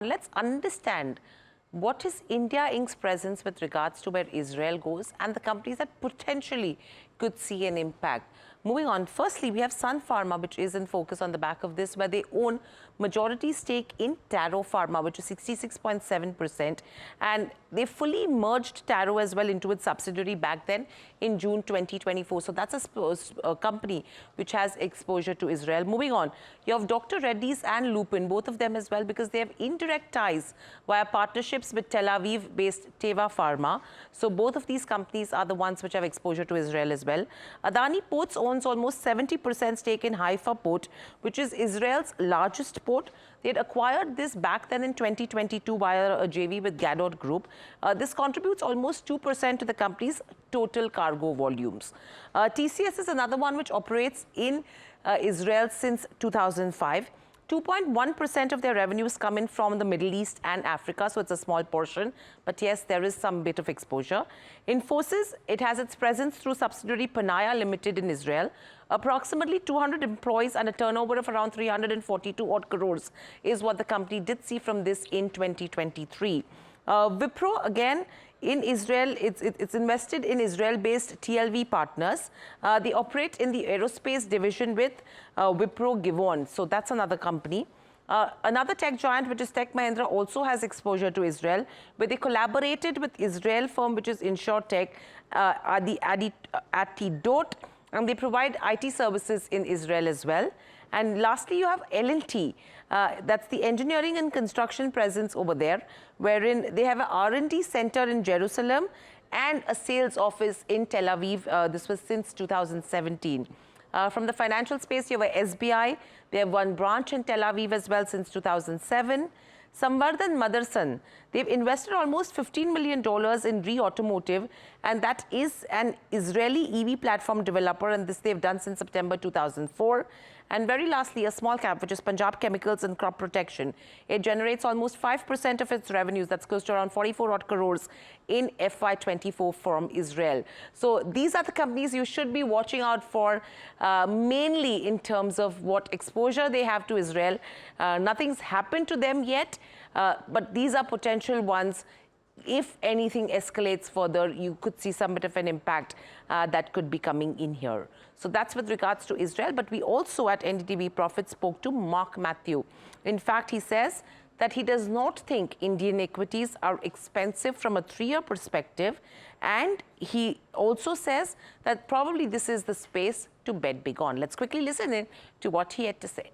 Let's understand what is India Inc.'s presence with regards to where Israel goes and the companies that potentially could see an impact. Moving on, firstly, we have Sun Pharma, which is in focus on the back of this, where they own majority stake in Taro Pharma, which is 66.7%. And they fully merged Taro as well into its subsidiary back then in June 2024. So that's a company which has exposure to Israel. Moving on, you have Dr. Reddy's and Lupin, both of them as well, because they have indirect ties via partnerships with Tel Aviv-based Teva Pharma. So both of these companies are the ones which have exposure to Israel as well. Adani Ports owns almost 70% stake in Haifa port, which is Israel's largest port. They had acquired this back then in 2022 via a JV with Gadot Group. This contributes almost 2% to the company's total cargo volumes. TCS is another one which operates in Israel since 2005. 2.1% of their revenues come in from the Middle East and Africa, so it's a small portion. But yes, there is some bit of exposure. Infosys, it has its presence through subsidiary Panaya Limited in Israel. Approximately 200 employees and a turnover of around 342 odd crores is what the company did see from this in 2023. Wipro, again, in Israel, it's invested in Israel-based TLV partners. They operate in the aerospace division with Wipro Givon. So that's another company. Another tech giant, which is Tech Mahindra, also has exposure to Israel, where they collaborated with Israel firm, which is InsurTech, Antidote, and they provide IT services in Israel as well. And lastly, you have L&T. That's the engineering and construction presence over there, wherein they have an R&D center in Jerusalem and a sales office in Tel Aviv. This was since 2017. From the financial space, you have SBI. They have one branch in Tel Aviv as well since 2007. Samvardhan Motherson, they've invested almost $15 million in Re Automotive, and that is an Israeli EV platform developer, and this they've done since September 2004. And very lastly, a small cap, which is Punjab Chemicals and Crop Protection. It generates almost 5% of its revenues, that's close to around 44 odd crores in FY24 from Israel. So these are the companies you should be watching out for, mainly in terms of what exposure they have to Israel. Nothing's happened to them yet, but these are potential ones. If anything escalates further, you could see some bit of an impact that could be coming in here. So that's with regards to Israel. But we also at NDTV Profit spoke to Mark Matthew. In fact, he says that he does not think Indian equities are expensive from a 3-year perspective. And he also says that probably this is the space to bet big on. Let's quickly listen in to what he had to say.